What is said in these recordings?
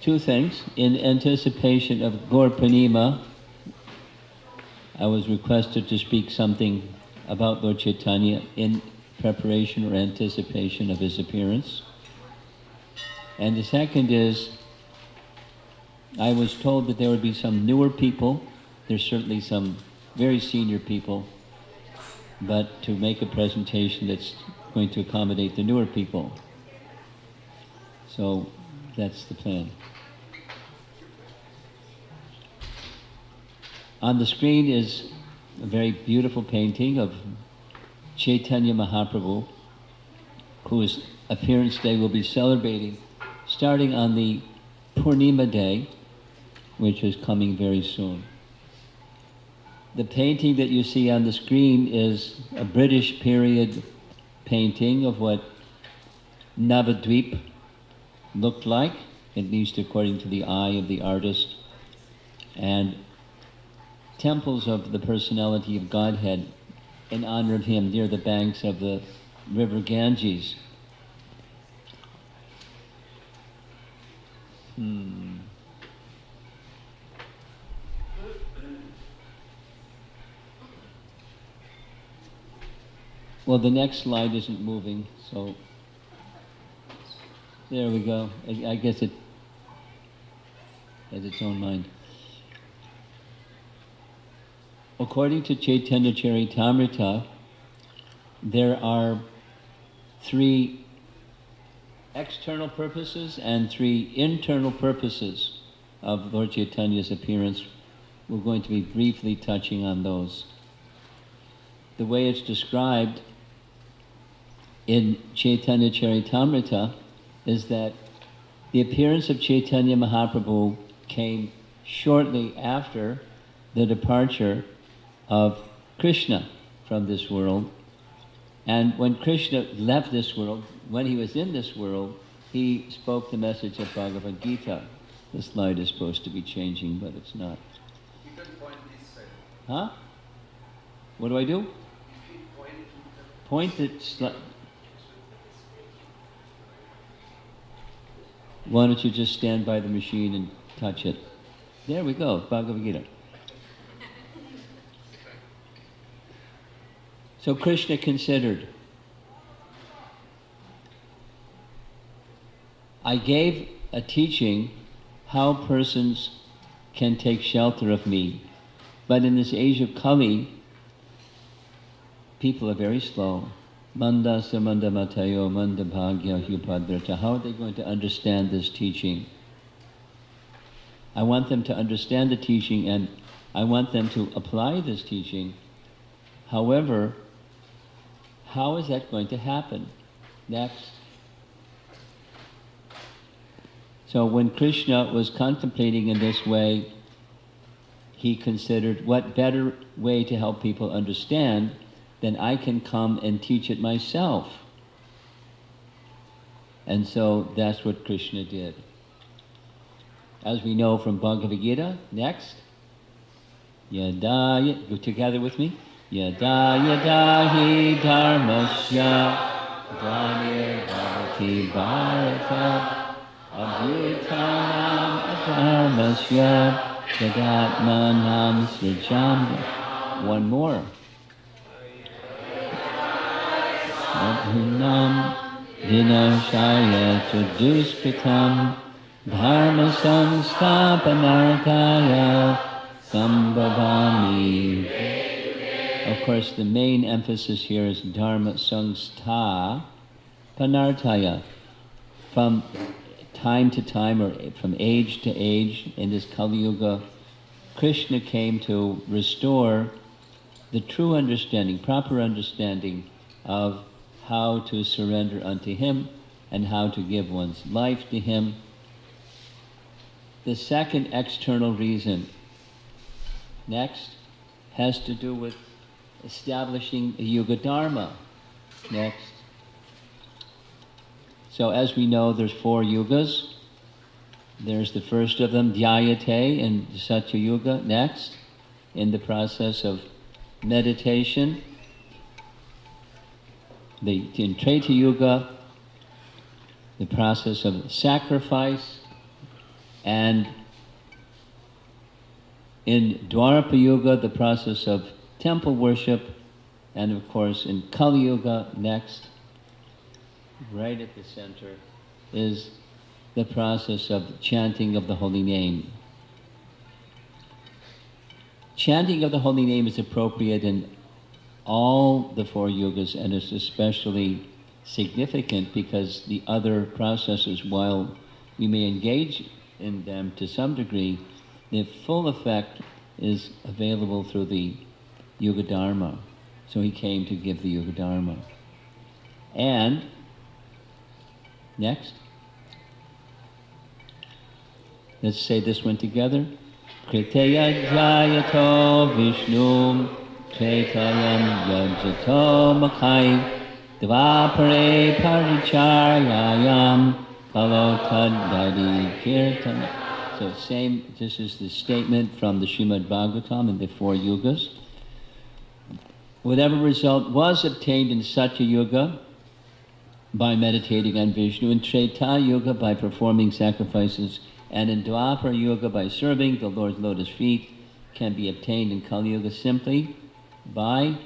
Two things. In anticipation of Gaur Purnima, I was requested to speak something about Lord Chaitanya in preparation or anticipation of his appearance. And the second is, I was told that there would be some newer people. There's certainly some very senior people, but to make a presentation that's going to accommodate the newer people. So that's the plan. On the screen is a very beautiful painting of Chaitanya Mahaprabhu, whose appearance day we'll be celebrating starting on the Purnima day, which is coming very soon. The painting that you see on the screen is a British period painting of what Navadvip looked like, at least according to the eye of the artist, and temples of the personality of Godhead in honor of him near the banks of the river Ganges. Well, the next slide isn't moving, so there we go. I guess it has its own mind. According to Chaitanya Charitamrita, there are 3 external purposes and 3 internal purposes of Lord Chaitanya's appearance. We're going to be briefly touching on those. The way it's described in Chaitanya Charitamrita is that the appearance of Chaitanya Mahaprabhu came shortly after the departure of Krishna from this world. And when Krishna left this world, when he was in this world, he spoke the message of Bhagavad Gita. The slide is supposed to be changing, but it's not. You can point this side. Huh? What do I do? If you Point it. Why don't you just stand by the machine and touch it? There we go, Bhagavad Gita. So Krishna considered, I gave a teaching how persons can take shelter of me, but in this age of Kali, people are very slow. Manda samanda matayo manda bhagya hupadrata. How are they going to understand this teaching? I want them to understand the teaching and I want them to apply this teaching. However, how is that going to happen? Next. So when Krishna was contemplating in this way, he considered what better way to help people understand than I can come and teach it myself. And so that's what Krishna did. As we know from Bhagavad Gita, next. Yada, go together with me. Yada yada hi dharmasya glanir bhavati bharata abhyutanam adharmasya tadatmanam srijam. One more. Adhunam vinashaya tuduskritam dharma samsthapanarthaya sambhavami. Of course, the main emphasis here is dharma samstha panarthaya. From time to time, or from age to age, in this Kali Yuga, Krishna came to restore the true understanding, proper understanding of how to surrender unto him and how to give one's life to him. The second external reason, next, has to do with establishing a Yuga Dharma. Next. So as we know, there's 4 yugas. There's the first of them, Dhyayate in Satya Yuga. Next, in the process of meditation. In Treta Yuga, the process of sacrifice. And in Dwarapa Yuga, the process of temple worship, and of course in Kali Yuga next, right at the center, is the process of chanting of the holy name. Chanting of the holy name is appropriate in all the 4 yugas, and is especially significant because the other processes, while we may engage in them to some degree, the full effect is available through the Yuga Dharma. So he came to give the Yuga Dharma. And, next. Let's say this one together. Kriteya Jayato Vishnu Tretayam Yajyato Makai Dvapare Paricharyayam Kalotadadi Kirtan. So same, this is the statement from the Srimad Bhagavatam in the 4 yugas. Whatever result was obtained in Satya Yuga by meditating on Vishnu, in Treta Yuga by performing sacrifices, and in Dwapara Yuga by serving the Lord's lotus feet, can be obtained in Kali Yuga simply by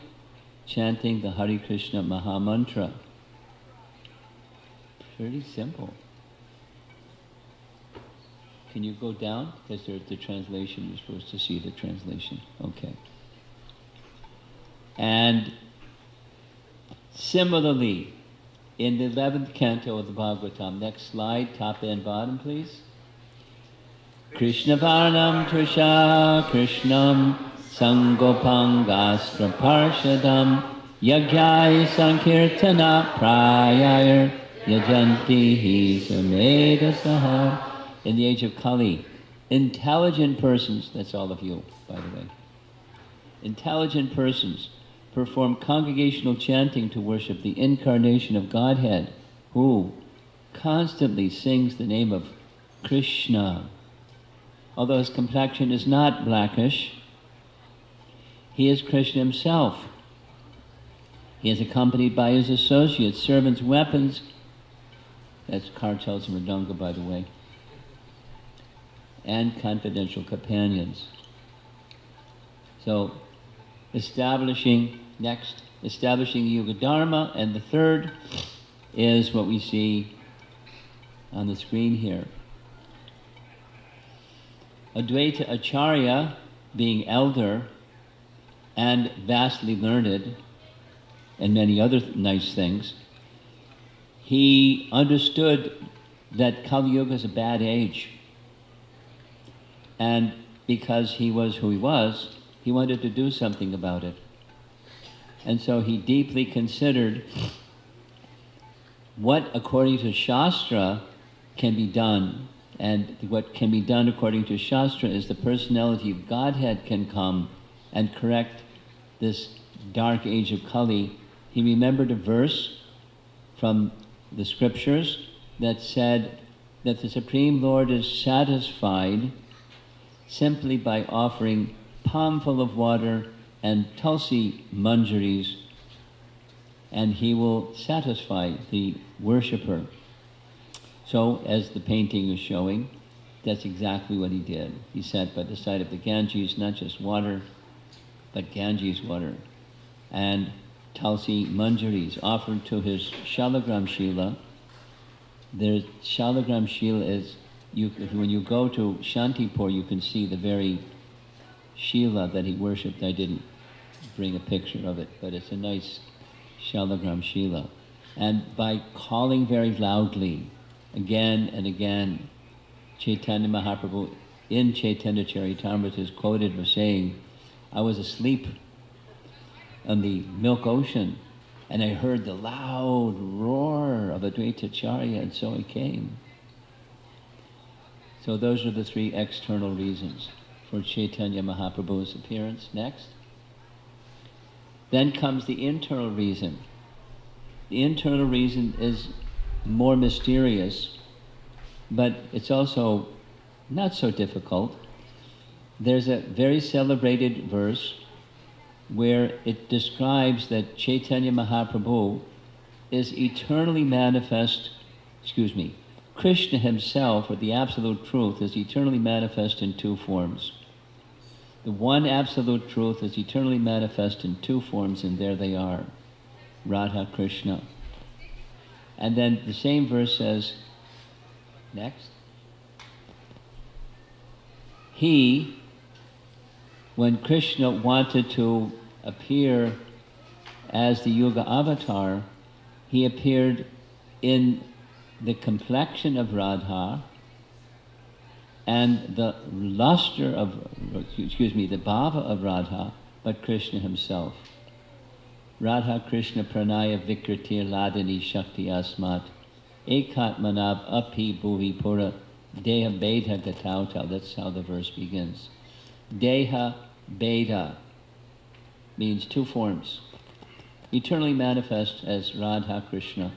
chanting the Hare Krishna Maha Mantra. Pretty simple. Can you go down? Because there's the translation, you're supposed to see the translation. Okay. And similarly, in the 11th canto of the Bhagavatam, next slide, top and bottom please. Krishna Varnam Trisha Krishnam Sangopangastra Parshadam Yagyai Sankirtana Prayayar Yajanti Hi Samedasaha. In the age of Kali, intelligent persons, that's all of you, by the way, intelligent persons perform congregational chanting to worship the incarnation of Godhead, who constantly sings the name of Krishna. Although his complexion is not blackish, he is Krishna himself. He is accompanied by his associates, servants, weapons. That's cartels and Mridanga, by the way. And confidential companions. So, establishing Yuga Dharma, and the third is what we see on the screen here. Advaita Acharya, being elder and vastly learned, and many other nice things, he understood that Kali Yuga is a bad age. And because he was who he was, he wanted to do something about it. And so he deeply considered what, according to Shastra, can be done. And what can be done according to Shastra is the personality of Godhead can come and correct this dark age of Kali. He remembered a verse from the scriptures that said that the Supreme Lord is satisfied simply by offering palmful of water and tulsi manjaris, and he will satisfy the worshipper. So, as the painting is showing, that's exactly what he did. He sat by the side of the Ganges, not just water, but Ganges water, and tulsi manjaris offered to his Shalagram Shila. Their Shalagram Shila is, when you go to Shantipur, you can see the very Shila that he worshipped. I didn't bring a picture of it, but it's a nice Shalagram Shila. And by calling very loudly, again and again, Chaitanya Mahaprabhu in Chaitanya Charitamrita is quoted as saying, I was asleep on the milk ocean, and I heard the loud roar of Advaita Acharya, and so I came. So those are the 3 external reasons for Chaitanya Mahaprabhu's appearance. Next. Then comes the internal reason. The internal reason is more mysterious, but it's also not so difficult. There's a very celebrated verse where it describes that Chaitanya Mahaprabhu is eternally manifest, Krishna himself, or the absolute truth, is eternally manifest in two forms. The one absolute truth is eternally manifest in two forms, and there they are, Radha, Krishna. And then the same verse says, next, he, when Krishna wanted to appear as the Yuga avatar, he appeared in the complexion of Radha and the luster of, the bhava of Radha, but Krishna himself. Radha Krishna pranaya vikritir ladini shakti asmat ekatmanav api bhuvi pura deha bedha gatauta. That's how the verse begins. Deha bedha means two forms, eternally manifest as Radha Krishna.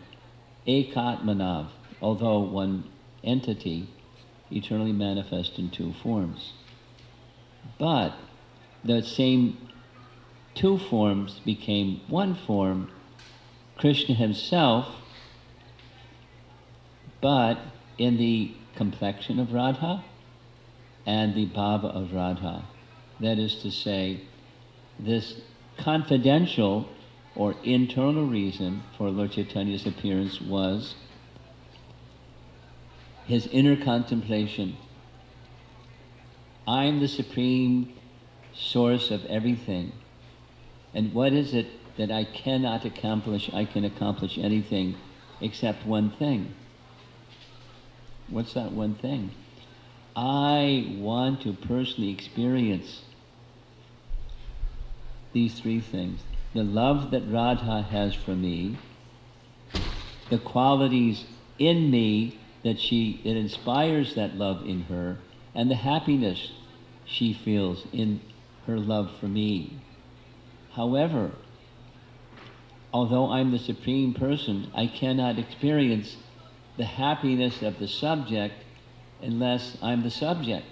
Ekatmanav, although one entity, eternally manifest in two forms. But the same two forms became one form, Krishna himself, but in the complexion of Radha and the bhava of Radha. That is to say, this confidential or internal reason for Lord Chaitanya's appearance was his inner contemplation. I'm the supreme source of everything. And what is it that I cannot accomplish? I can accomplish anything except one thing. What's that one thing? I want to personally experience these three things. The love that Radha has for me, the qualities in me that it inspires that love in her, and the happiness she feels in her love for me. However, although I'm the Supreme Person, I cannot experience the happiness of the subject unless I'm the subject.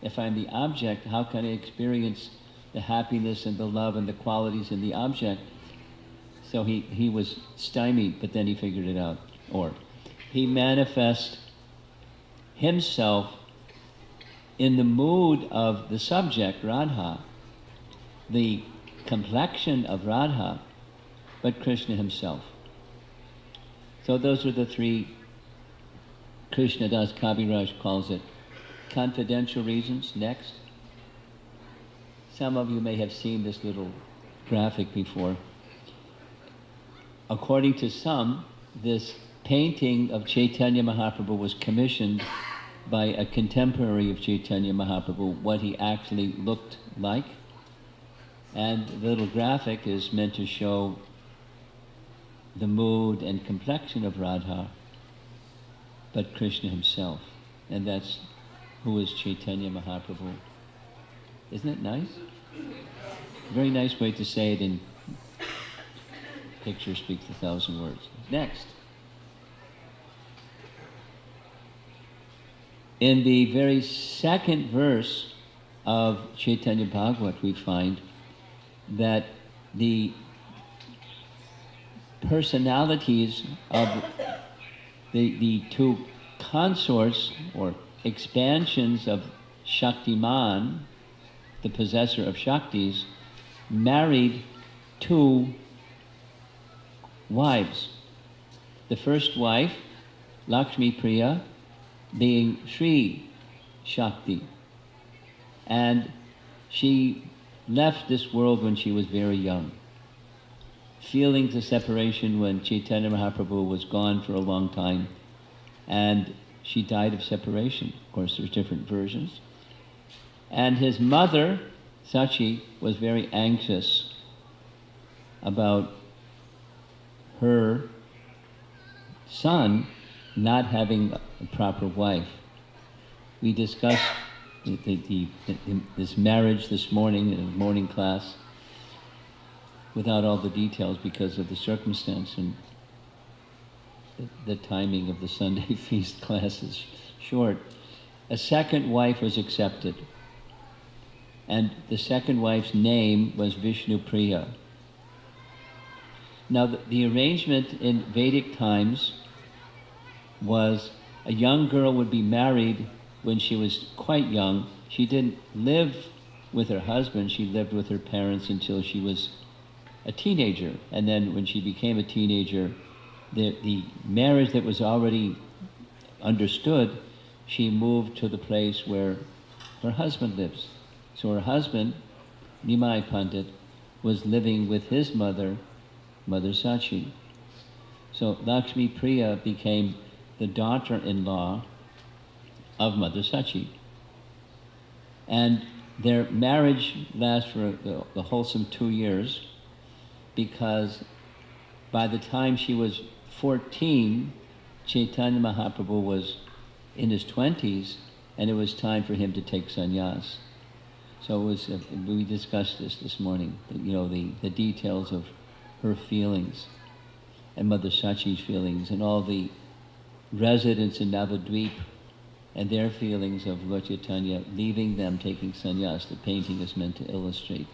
If I'm the object, how can I experience the happiness and the love and the qualities in the object? So he was stymied, but then he figured it out. Or he manifests himself in the mood of the subject, Radha, the complexion of Radha, but Krishna himself. So those are the three, Krishna Das Kaviraj calls it, confidential reasons. Next. Some of you may have seen this little graphic before. According to some, this painting of Chaitanya Mahaprabhu was commissioned by a contemporary of Chaitanya Mahaprabhu, what he actually looked like. And the little graphic is meant to show the mood and complexion of Radha, but Krishna himself. And that's who is Chaitanya Mahaprabhu. Isn't it nice? Very nice way to say it in picture speaks 1,000 words. Next. In the very second verse of Chaitanya Bhagavat, we find that the personalities of the two consorts or expansions of Shaktiman, the possessor of Shaktis, married two wives. The first wife, Lakshmi Priya, being Sri Shakti. And she left this world when she was very young. Feelings of separation when Chaitanya Mahaprabhu was gone for a long time, and she died of separation. Of course, there's different versions. And his mother, Sachi, was very anxious about her son not having a proper wife. We discussed this marriage this morning in a morning class without all the details because of the circumstance, and the timing of the Sunday feast class is short. A second wife was accepted, and the second wife's name was Vishnu Priya. Now the arrangement in Vedic times was a young girl would be married when she was quite young. She didn't live with her husband, she lived with her parents until she was a teenager. And then when she became a teenager, the marriage that was already understood, she moved to the place where her husband lives. So her husband, Nimai Pandit, was living with his mother, Mother Sachi. So Lakshmi Priya became the daughter-in-law of Mother Sachi. And their marriage lasted for a wholesome 2 years, because by the time she was 14, Chaitanya Mahaprabhu was in his 20s, and it was time for him to take sannyas. So it was, we discussed this morning, the details of her feelings and Mother Sachi's feelings and all the residents in Navadvip and their feelings of Lord Chaitanya leaving them, taking sannyas. The painting is meant to illustrate.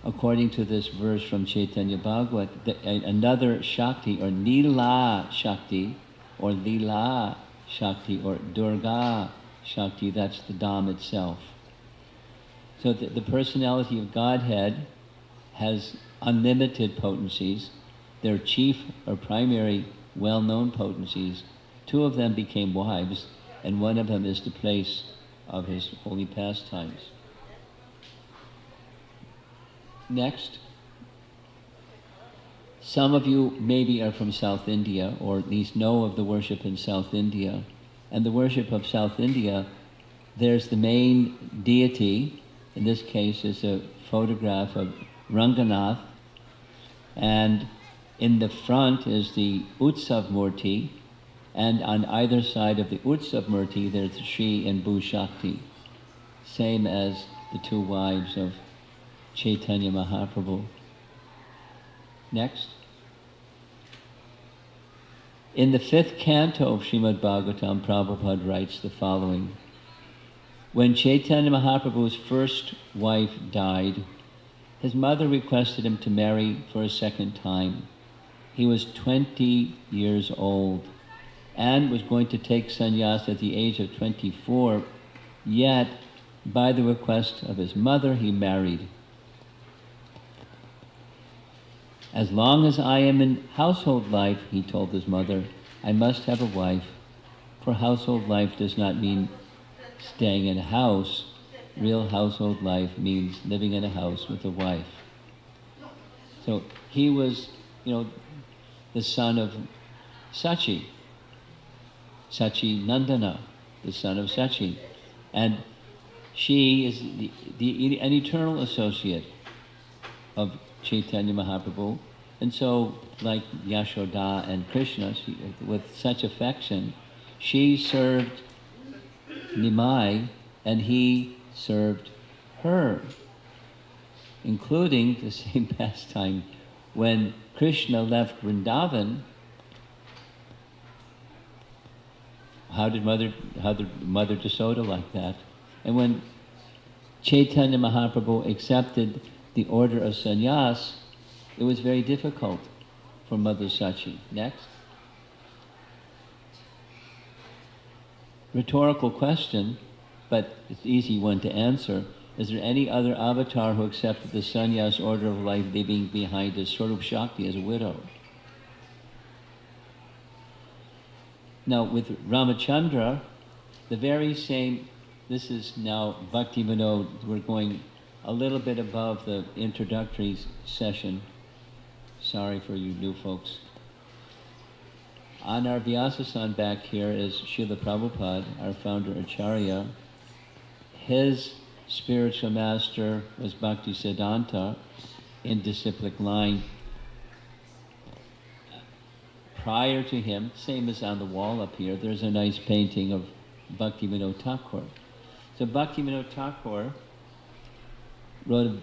According to this verse from Chaitanya Bhagavat, another Shakti, or Lila Shakti, or Lila Shakti, or Durga Shakti, that's the Dham itself. So the personality of Godhead has unlimited potencies. Their chief or primary well-known potencies, 2 of them became wives, and 1 of them is the place of his holy pastimes. Next, some of you maybe are from South India, or at least know of the worship in South India. And the worship of South India, there's the main deity. In this case, is a photograph of Ranganath, and in the front is the Utsav Murti, and on either side of the Utsav Murti there's Shri and Bhu Shakti, same as the 2 wives of Chaitanya Mahaprabhu. Next. In the 5th canto of Srimad Bhagavatam, Prabhupada writes the following: when Chaitanya Mahaprabhu's first wife died, his mother requested him to marry for a second time. He was 20 years old and was going to take sannyas at the age of 24, yet by the request of his mother he married. As long as I am in household life, he told his mother, I must have a wife, for household life does not mean staying in a house. Real household life means living in a house with a wife. So he was, the son of Sachi, Sachi Nandana, the son of Sachi. And she is an eternal associate of Chaitanya Mahaprabhu. And so, like Yashoda and Krishna, with such affection, she served Nimai and he served her, including the same pastime. When Krishna left Vrindavan, how did Mother Jasoda like that? And when Chaitanya Mahaprabhu accepted the order of sannyas, it was very difficult for Mother Sachi. Next. Rhetorical question, but it's an easy one to answer. Is there any other avatar who accepted the sannyas order of life, leaving behind his Swarup Shakti as a widow? Now with Ramachandra, the very same, this is now Bhakti Vinod, we're going a little bit above the introductory session. Sorry for you new folks. On our Vyasasan back here is Srila Prabhupada, our founder Acharya. His spiritual master was Bhakti Siddhanta in disciplic line. Prior to him, same as on the wall up here, there's a nice painting of Bhakti Vinod Thakur. So Bhakti Vinod Thakur wrote a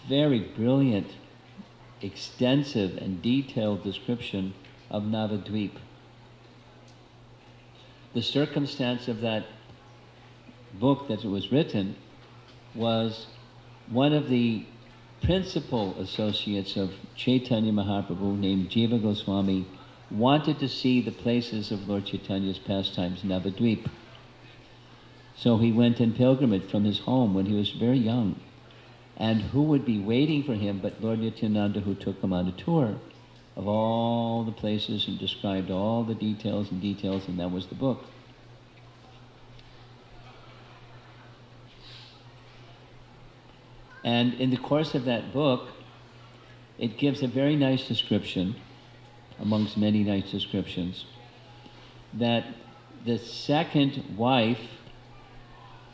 very brilliant, extensive and detailed description of Navadvip. The circumstance of that book that it was written was one of the principal associates of Chaitanya Mahaprabhu named Jiva Goswami wanted to see the places of Lord Chaitanya's pastimes in Navadvip. So he went in pilgrimage from his home when he was very young. And who would be waiting for him but Lord Nityananda, who took him on a tour of all the places and described all the details, and that was the book. And in the course of that book, it gives a very nice description, amongst many nice descriptions, that the second wife,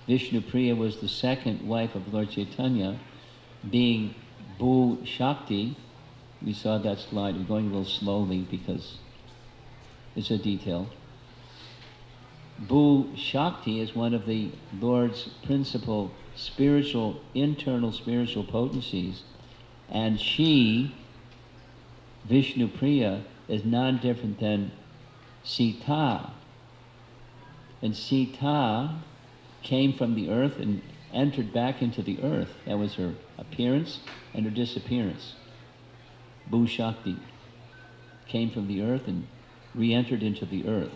Vishnupriya was the second wife of Lord Chaitanya, being Bhu Shakti. We saw that slide. We're going a little slowly because it's a detail. Bhu Shakti is one of the Lord's principal spiritual, internal spiritual potencies, and she, Vishnupriya, is none different than Sita. And Sita came from the earth and entered back into the earth. That was her appearance and her disappearance. Bhu Shakti came from the earth and re-entered into the earth.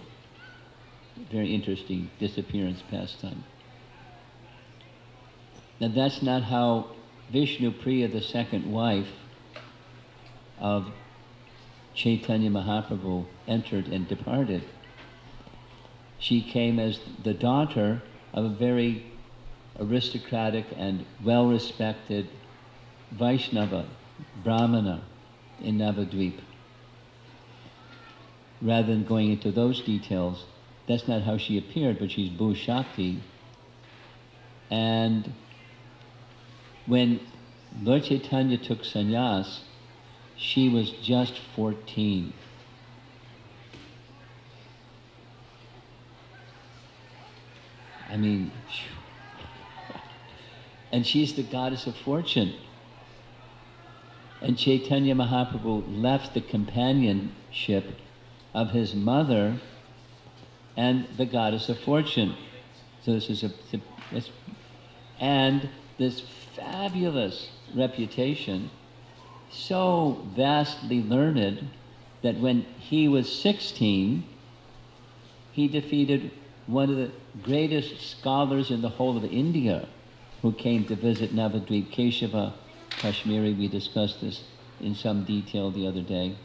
Very interesting disappearance pastime. Now that's not how Vishnupriya, the second wife of Chaitanya Mahaprabhu, entered and departed. She came as the daughter of a very aristocratic and well-respected Vaishnava, Brahmana in Navadvip. Rather than going into those details, that's not how she appeared, but she's Bhu Shakti. And when Lord Chaitanya took sannyas, she was just 14. I mean, and she's the goddess of fortune. And Chaitanya Mahaprabhu left the companionship of his mother and the goddess of fortune. So this is and this fabulous reputation, so vastly learned that when he was 16, he defeated one of the greatest scholars in the whole of India who came to visit Navadvip, Keshava Kashmiri. We discussed this in some detail the other day.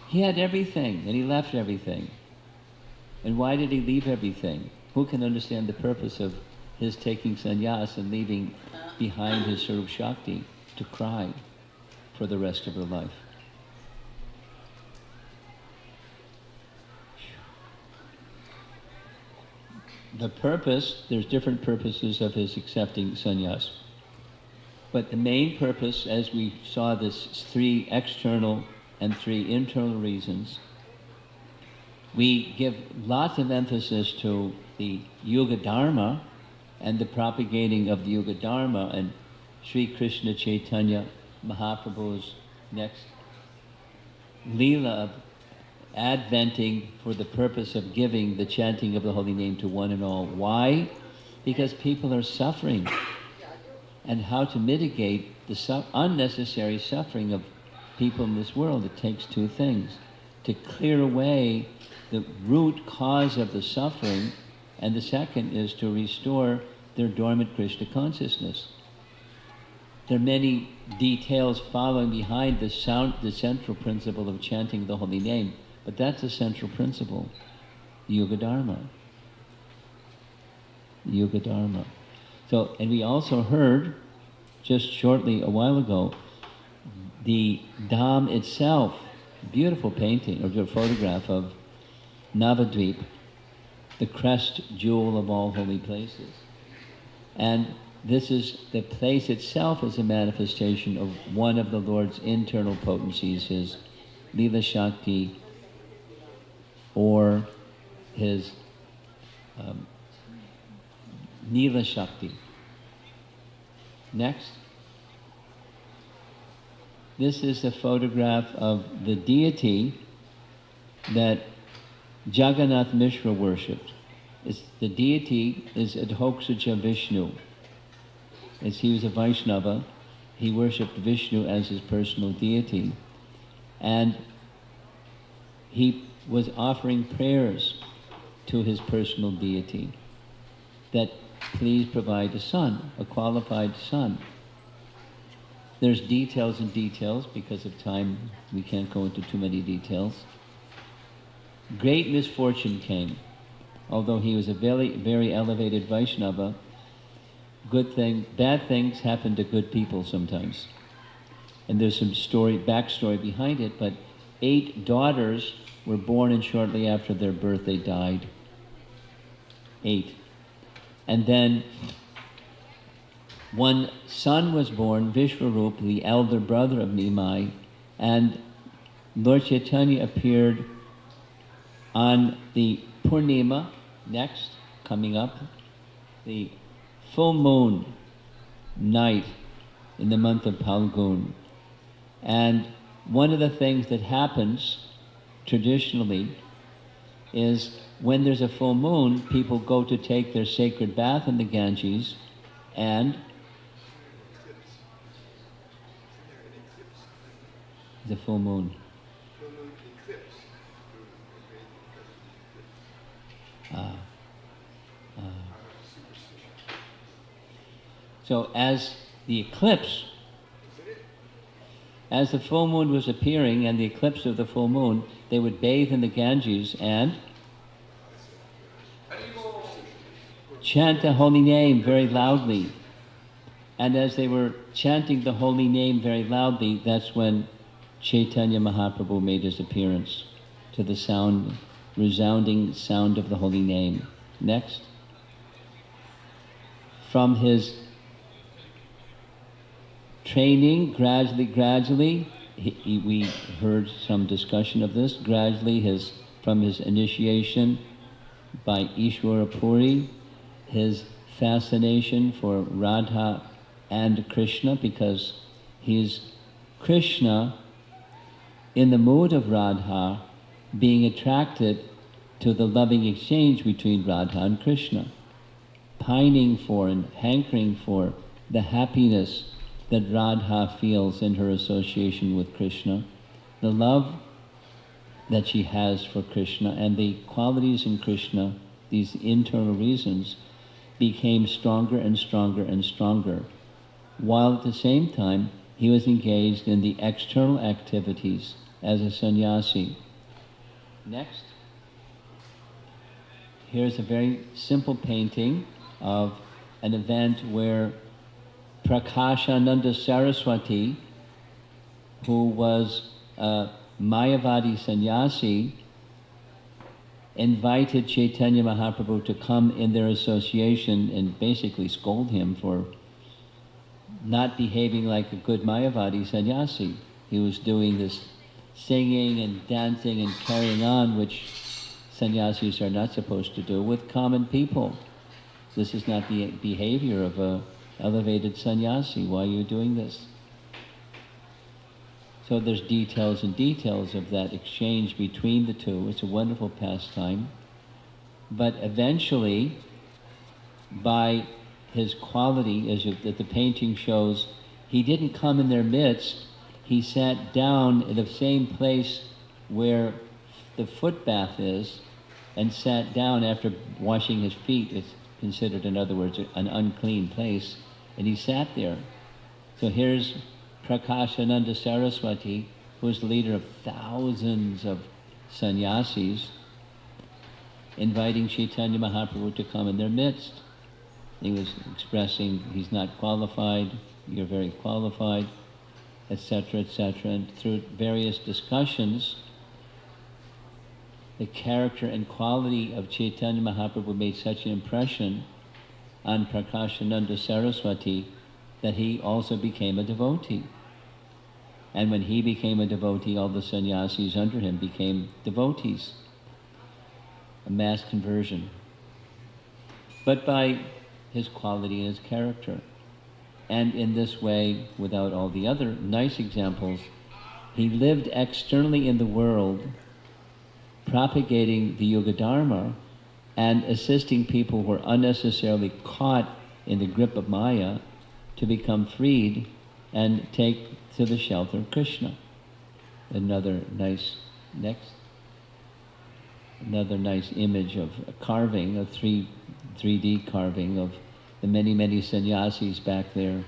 He had everything, and he left everything. And why did he leave everything? Who can understand the purpose of his taking sannyas and leaving behind his Sarup Shakti to cry for the rest of her life? The purpose, there's different purposes of his accepting sannyas. But the main purpose, as we saw this 3 external and 3 internal reasons, we give lots of emphasis to the Yuga Dharma and the propagating of the Yuga Dharma and Sri Krishna Chaitanya Mahaprabhu's next Lila of adventing for the purpose of giving the chanting of the holy name to one and all. Why? Because people are suffering. And how to mitigate the unnecessary suffering of people in this world, it takes 2 things. To clear away the root cause of the suffering, and the second is to restore their dormant Krishna consciousness. There are many details following behind the central principle of chanting the holy name, but that's the central principle, Yuga Dharma. Yuga Dharma. So, and we also heard, just shortly a while ago, the Dham itself, beautiful painting or photograph of Navadvip, the crest jewel of all holy places. And this is, the place itself is a manifestation of one of the Lord's internal potencies, his Lila Shakti, or his Nila Shakti. Next. This is a photograph of the deity that Jagannath Mishra worshipped. The deity is Adhoksaja Vishnu. As he was a Vaishnava, he worshipped Vishnu as his personal deity. And he was offering prayers to his personal deity that please provide a son, a qualified son. There's details and details. Because of time, we can't go into too many details. Great misfortune came. Although he was a very, very elevated Vaishnava, bad things happen to good people sometimes. And there's some backstory behind it, but 8 daughters were born, and shortly after their birth they died. 8. And then one son was born, Vishwarup, the elder brother of Nimai, and Lord Chaitanya appeared on the Purnima, next, coming up, the full moon night in the month of Phalgun. And one of the things that happens traditionally is when there's a full moon, people go to take their sacred bath in the Ganges, and the full moon. So as the full moon was appearing and the eclipse of the full moon, they would bathe in the Ganges and chant the holy name very loudly. And as they were chanting the holy name very loudly, that's when Chaitanya Mahaprabhu made his appearance, to the sound, resounding sound of the holy name. Next. From his training, gradually, we heard some discussion of this, from his initiation by Ishwara Puri, his fascination for Radha and Krishna, because he's Krishna in the mood of Radha, being attracted to the loving exchange between Radha and Krishna, pining for and hankering for the happiness that Radha feels in her association with Krishna, the love that she has for Krishna, and the qualities in Krishna, these internal reasons, became stronger and stronger and stronger, while at the same time he was engaged in the external activities as a sannyasi. Next. Here's a very simple painting of an event where Prakashananda Saraswati, who was a Mayavadi sannyasi, invited Chaitanya Mahaprabhu to come in their association and basically scold him for not behaving like a good Mayavadi sannyasi. He was doing this singing and dancing and carrying on, which sannyasis are not supposed to do, with common people. This is not the behavior of a elevated sannyasi. Why are you doing this? So there's details and details of that exchange between the two. It's a wonderful pastime. But eventually, by his quality, as that the painting shows, he didn't come in their midst. He sat down in the same place where the foot bath is, and sat down after washing his feet. It's considered, in other words, an unclean place. And he sat there. So here's Prakashananda Saraswati, who is the leader of thousands of sannyasis, inviting Chaitanya Mahaprabhu to come in their midst. He was expressing he's not qualified, you're very qualified, etc., etc. And through various discussions, the character and quality of Chaitanya Mahaprabhu made such an impression on Prakashananda Saraswati that he also became a devotee. And when he became a devotee, all the sannyasis under him became devotees. A mass conversion. But by his quality and his character. And in this way, without all the other nice examples, he lived externally in the world, propagating the Yuga Dharma and assisting people who are unnecessarily caught in the grip of Maya to become freed and take to the shelter of Krishna. another nice image of a carving, a 3D carving of the many sannyasis back there.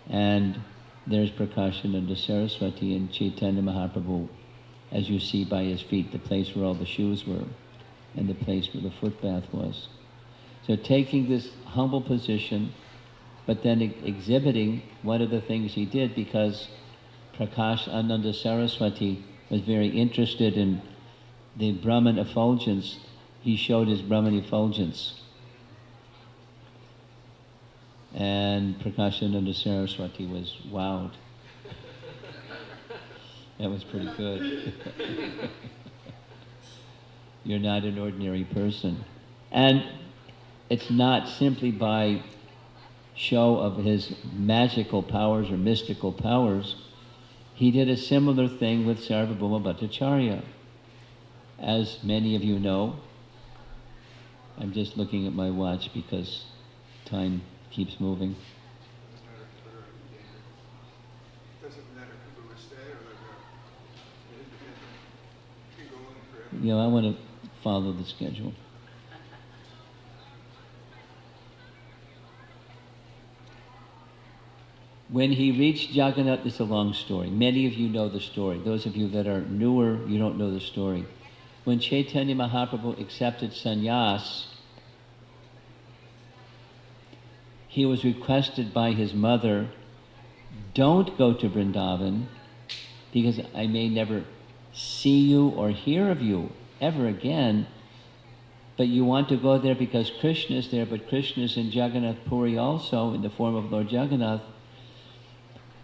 And there's Prakashananda Saraswati and Chaitanya Mahaprabhu, as you see by his feet, the place where all the shoes were and the place where the footbath was. So taking this humble position, but then exhibiting one of the things he did, because Prakash Ananda Saraswati was very interested in the Brahman effulgence. He showed his Brahman effulgence. And Prakash Ananda Saraswati was wowed. That was pretty good. You're not an ordinary person. And it's not simply by show of his magical powers or mystical powers. He did a similar thing with Sarvabhauma Bhattacharya. As many of you know, I'm just looking at my watch because time keeps moving. Doesn't matter if we stay or you can go on forever. You know, I want to follow the schedule. When he reached Jagannath, it's a long story. Many of you know the story. Those of you that are newer, you don't know the story. When Chaitanya Mahaprabhu accepted sannyas, he was requested by his mother, don't go to Vrindavan, because I may never see you or hear of you ever again. But you want to go there because Krishna is there, but Krishna is in Jagannath Puri also, in the form of Lord Jagannath.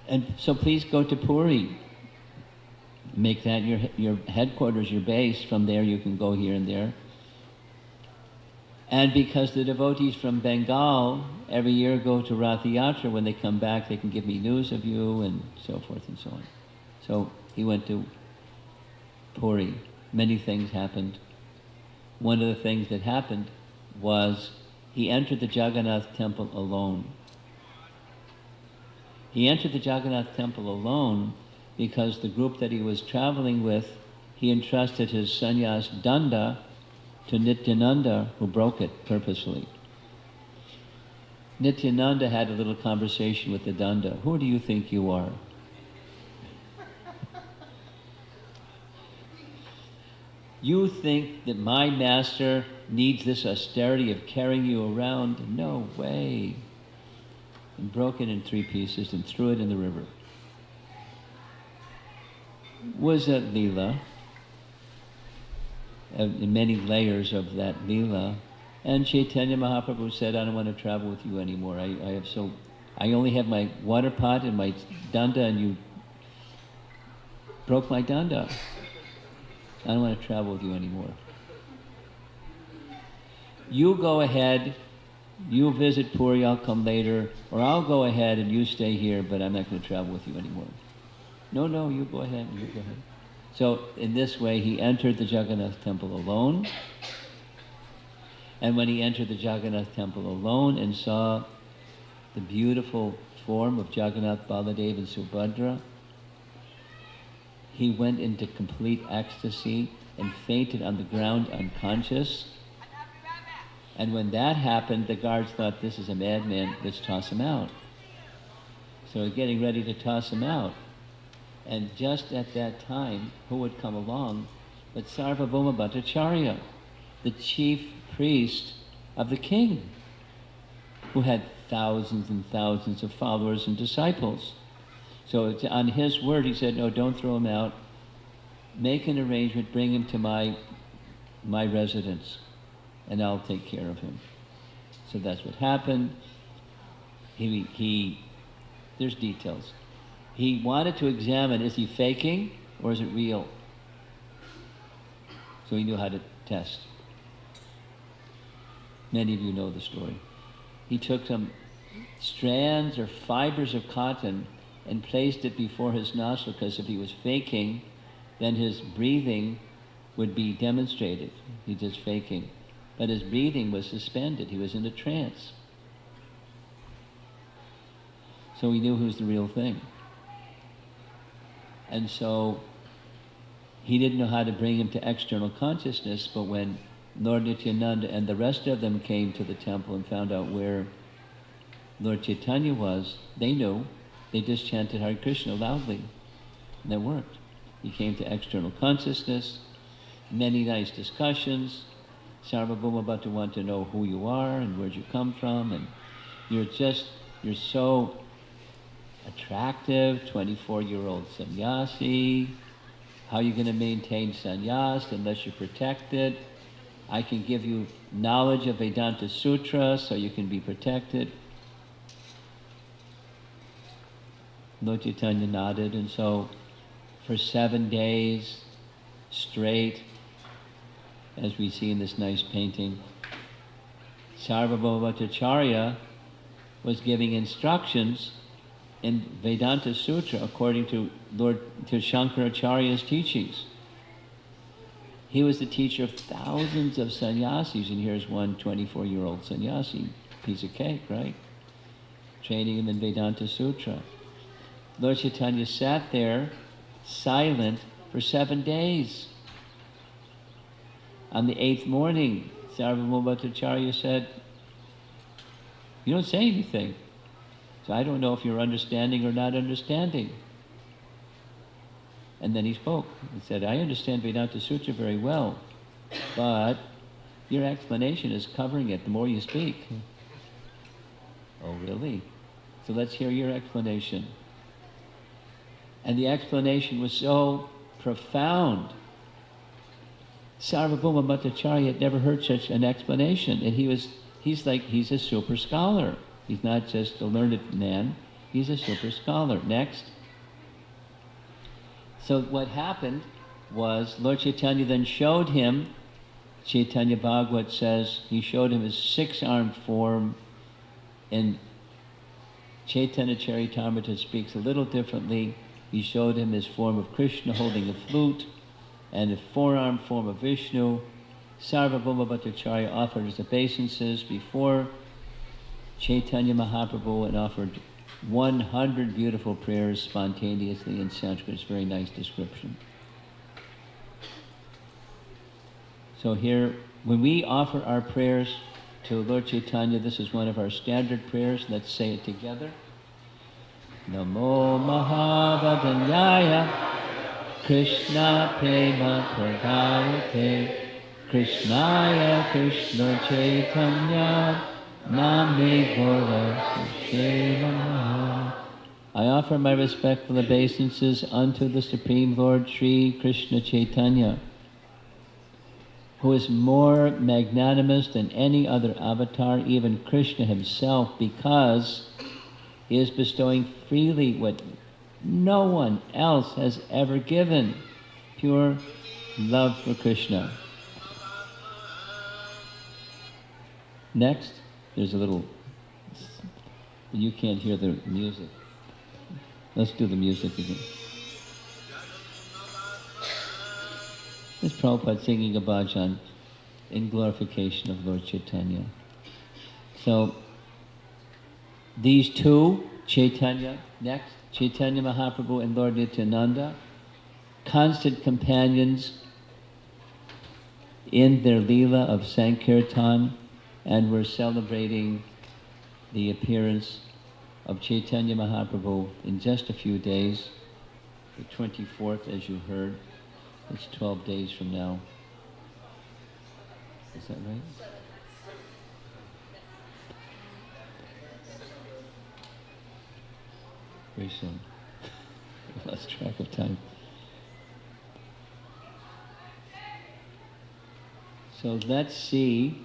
And so please go to Puri. Make that your headquarters, your base. From there you can go here and there. And because the devotees from Bengal every year go to Rath Yatra, when they come back they can give me news of you and so forth and so on. So he went to Puri. Many things happened. One of the things that happened was he entered the Jagannath temple alone. He entered the Jagannath temple alone because the group that he was traveling with, he entrusted his sannyas danda to Nityananda, who broke it purposely. Nityananda had a little conversation with the danda. Who do you think you are? You think that my master needs this austerity of carrying you around? No way. And broke it in 3 pieces and threw it in the river. Was that Lila? In many layers of that Lila. And Chaitanya Mahaprabhu said, I don't want to travel with you anymore. I only have my water pot and my danda, and you broke my danda. I don't want to travel with you anymore. You go ahead, you visit Puri, I'll come later, or I'll go ahead and you stay here, but I'm not going to travel with you anymore. No, you go ahead, you go ahead. So in this way, he entered the Jagannath temple alone. And when he entered the Jagannath temple alone and saw the beautiful form of Jagannath, Baladev and Subhadra, he went into complete ecstasy and fainted on the ground unconscious. And when that happened, the guards thought, this is a madman, let's toss him out. So they're getting ready to toss him out. And just at that time, who would come along but Sarvabhauma Bhattacharya, the chief priest of the king, who had thousands and thousands of followers and disciples. So it's on his word, he said, no, don't throw him out. Make an arrangement, bring him to my residence, and I'll take care of him. So that's what happened. There's details. He wanted to examine, is he faking or is it real? So he knew how to test. Many of you know the story. He took some strands or fibers of cotton and placed it before his nostril, because if he was faking, then his breathing would be demonstrated. He's just faking. But his breathing was suspended. He was in a trance. So he knew he was the real thing. And so he didn't know how to bring him to external consciousness, but when Lord Nityananda and the rest of them came to the temple and found out where Lord Chaitanya was, they knew. They just chanted Hare Krishna loudly. And that worked. He came to external consciousness, many nice discussions. Sarvabhauma Bhatta wanted to know who you are and where'd you come from, and you're so attractive, 24-year-old sannyasi. How are you going to maintain sannyas unless you protect it? I can give you knowledge of Vedanta Sutra so you can be protected. Lord Chaitanya nodded, and so for 7 days straight, as we see in this nice painting, Sarvabhauma Bhattacharya was giving instructions in Vedanta Sutra according to Shankaracharya's teachings. He was the teacher of thousands of sannyasis, and here's one 24-year-old sannyasi, piece of cake, right? Training him in Vedanta Sutra. Lord Chaitanya sat there, silent, for 7 days. On the 8th morning, Sarvabhauma Bhattacharya said, "You don't say anything. So I don't know if you're understanding or not understanding." And then he spoke. He said, "I understand Vedanta Sutra very well, but your explanation is covering it the more you speak." "Oh, really? So let's hear your explanation." And the explanation was so profound. Sarvabhauma Bhattacharya had never heard such an explanation, and he's a super scholar. He's not just a learned man, he's a super scholar. Next. So what happened was Lord Chaitanya then showed him, Chaitanya Bhagavat says, he showed him his 6-armed form, and Chaitanya Charitamrita speaks a little differently. He showed him his form of Krishna holding a flute, and the 4-armed form of Vishnu. Sarvabhauma Bhattacharya offered his obeisances before Chaitanya Mahaprabhu and offered 100 beautiful prayers spontaneously in Sanskrit. It's a very nice description. So here, when we offer our prayers to Lord Chaitanya, this is one of our standard prayers. Let's say it together. Namo Mahavadanyaya Krishna Prema Pradayate Krishnaya Krishna Chaitanya Name Gaura Namaha. I offer my respectful obeisances unto the Supreme Lord Sri Krishna Chaitanya, who is more magnanimous than any other avatar, even Krishna himself, because he is bestowing freely what no one else has ever given, pure love for Krishna. Next, there's a little, you can't hear the music. Let's do the music again. This is Prabhupada singing a bhajan in glorification of Lord Chaitanya. So, these two, Chaitanya, next, Chaitanya Mahaprabhu and Lord Nityananda, constant companions in their Lila of Sankirtan, and we're celebrating the appearance of Chaitanya Mahaprabhu in just a few days, the 24th, as you heard. It's 12 days from now. Is that right? Very soon. I lost track of time. So let's see.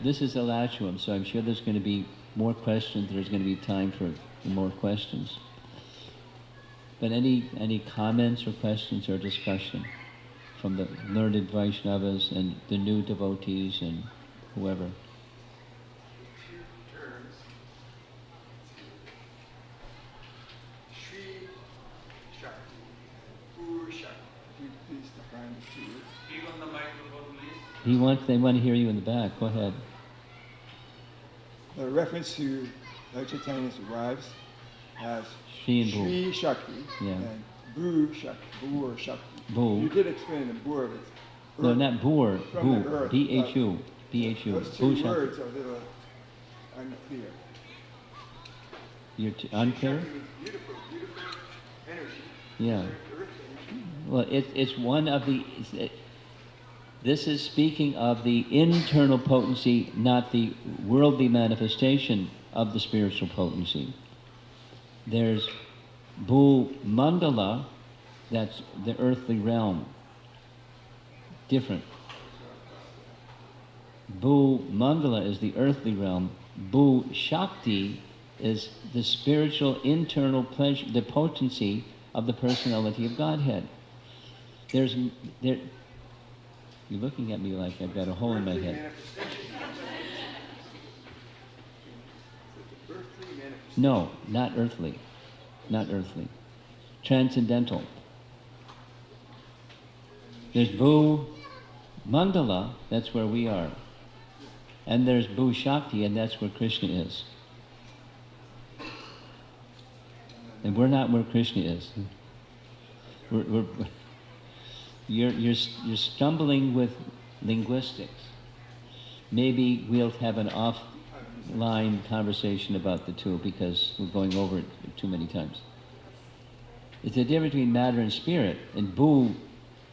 This is Alachua, so I'm sure there's going to be more questions. There's going to be time for more questions. But any comments or questions or discussion from the learned Vaishnavas and the new devotees and whoever? Few terms. Shri Shakti and Ur Shakti. Could you please define the two? Speak on the microphone, please. They want to hear you in the back. Go ahead. A reference to Lord Chaitanya's wives as Shri and Bhu. Shri Shakti Yeah. and Bhu Shakti, Bhu or Shakti. Bhu. You did explain the Bhu. No, not Bhur. From the Bhu. earth, B-H-U. B-H-U. Those Bhu two Shakti. words are a little unclear. You're unclear? Shakti means beautiful, beautiful energy. Yeah. Earth energy. Well, it's one of the... This is speaking of the internal potency, not the worldly manifestation of the spiritual potency. There's Bhu Mandala, that's the earthly realm. Different. Bhu Mandala is the earthly realm. Bhu Shakti is the spiritual internal pleasure, the potency of the personality of Godhead. You're looking at me like I've got a hole in my head. No, not earthly. Not earthly. Transcendental. There's Bhu Mandala, that's where we are. And there's Bhu Shakti, and that's where Krishna is. And we're not where Krishna is. You're stumbling with linguistics. Maybe we'll have an offline conversation about the two because we're going over it too many times. It's the difference between matter and spirit, and Bhu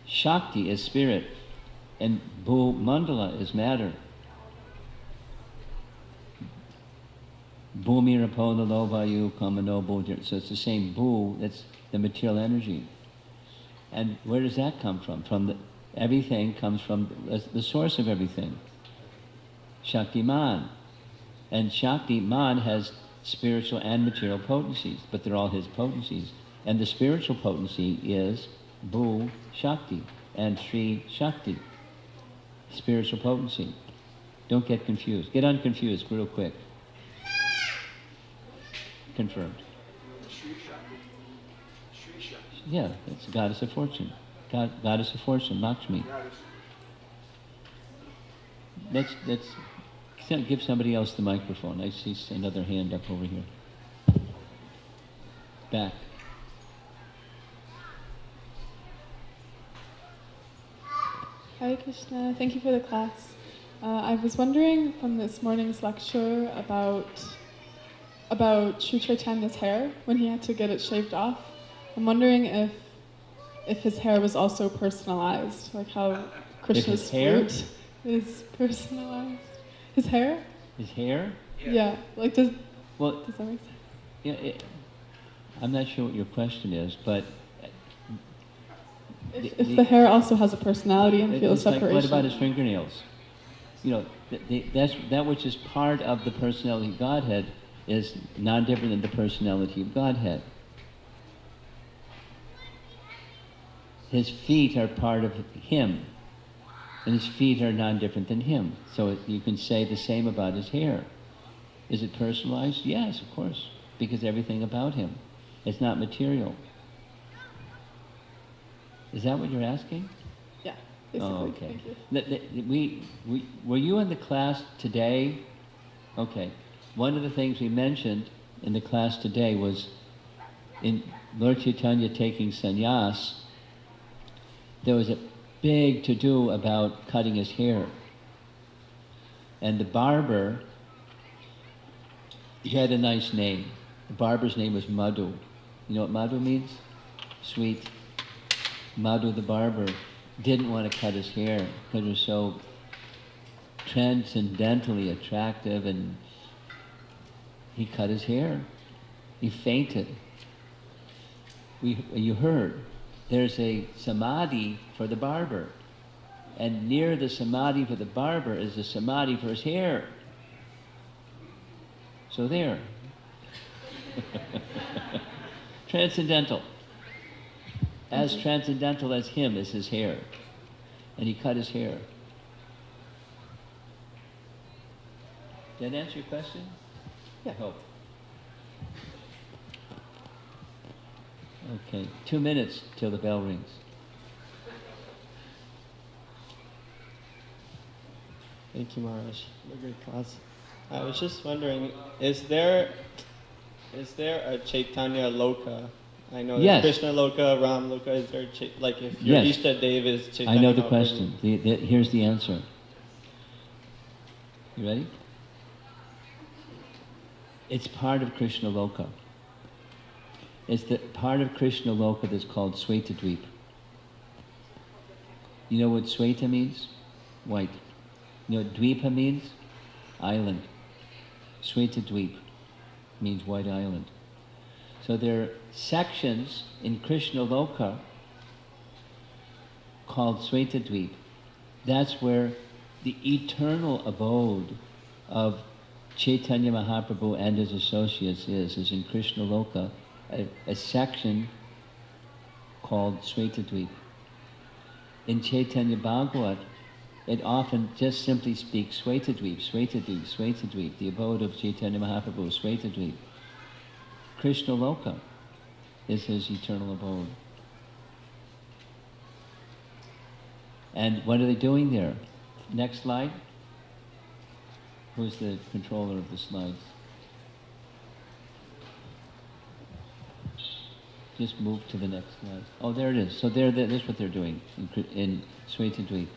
Shakti is spirit, and Bhu Mandala is matter. Bhumi Rapona Lovayu Kamano Bhu. So it's the same Bhu, that's the material energy. And where does that come from? Everything comes from the source of everything. Shaktiman. And Shaktiman has spiritual and material potencies, but they're all his potencies. And the spiritual potency is Bhu Shakti and Sri Shakti. Spiritual potency. Don't get confused. Get unconfused real quick. Confirmed. Sri Shakti. Sri Shakti. Yeah, it's the goddess of fortune. Goddess of fortune, Lakshmi. Let's give somebody else the microphone. I see another hand up over here. Back. Hare Krishna, thank you for the class. I was wondering from this morning's lecture about Sri Chaitanya's hair when he had to get it shaved off. I'm wondering if his hair was also personalized, like how Krishna's flute is personalized. His hair? His hair? Yeah. Like does that make sense? Yeah. I'm not sure what your question is, but if the hair also has a personality and feels separation. Like, what about his fingernails? You know, that which is part of the personality of Godhead is non-different than the personality of Godhead. His feet are part of him, and his feet are non-different than him. So you can say the same about his hair. Is it personalized? Yes, of course, because everything about him. It's not material. Is that what you're asking? Yeah, basically. Oh, okay. Thank you. Were you in the class today? Okay. One of the things we mentioned in the class today was in Lord Chaitanya taking sannyas, there was a big to-do about cutting his hair. And the barber, he had a nice name. The barber's name was Madhu. You know what Madhu means? Sweet. Madhu the barber didn't want to cut his hair because it was so transcendentally attractive, and he cut his hair. He fainted. You heard, there's a samadhi for the barber, and near the samadhi for the barber is the samadhi for his hair. So there. Transcendental. As transcendental as him is his hair. And he cut his hair. Did that answer your question? Yeah. I hope. Okay, 2 minutes till the bell rings. Thank you, Maharaj. A great class. I was just wondering, is there a Chaitanya Loka I know Yes. that Krishna Loka, Ram Loka is there. Like if your Yes. Ishta Dev is Chaitanya I know the Mahaprabhu. question. Here's the answer. You ready? It's part of Krishna Loka. It's the part of Krishna Loka that's called Svetadweep. You know what Sveta means? White. You know what Dweepa means? Island. Svetadweep means white island. So there are sections in Krishna Loka called Svetadweep. That's where the eternal abode of Chaitanya Mahaprabhu and his associates is in Krishna Loka, a section called Svetadweep. In Chaitanya Bhagavat, it often just simply speaks Svetadweep, Svetadweep, Svetadweep, the abode of Chaitanya Mahaprabhu, Svetadweep. Krishna Loka is his eternal abode. And what are they doing there? Next slide. Who's the controller of the slides? Just move to the next slide. Oh, there it is. So that's what they're doing in Svetadweep.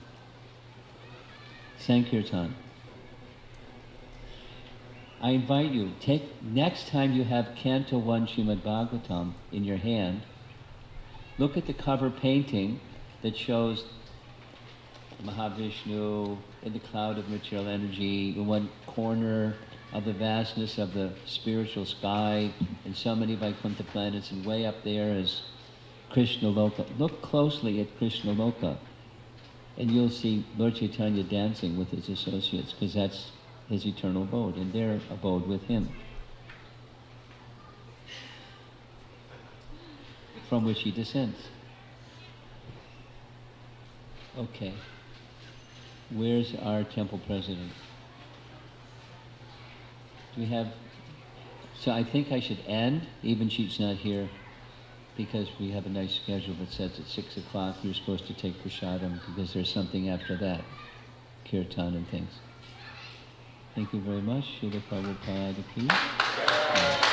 Sankirtan. I invite you, next time you have Canto 1 Srimad Bhagavatam in your hand, look at the cover painting that shows Mahavishnu in the cloud of material energy, in one corner of the vastness of the spiritual sky, and so many Vaikuntha planets, and way up there is Krishna Loka. Look closely at Krishna Loka, and you'll see Lord Chaitanya dancing with his associates, because that's his eternal abode, and their abode with him, from which he descends. Okay. Where's our temple president? Do we have... So I think I should end, even she's not here, because we have a nice schedule that says at 6 o'clock you're supposed to take prasadam, because there's something after that, kirtan and things. Thank you very much. Srila Prabhupada ki.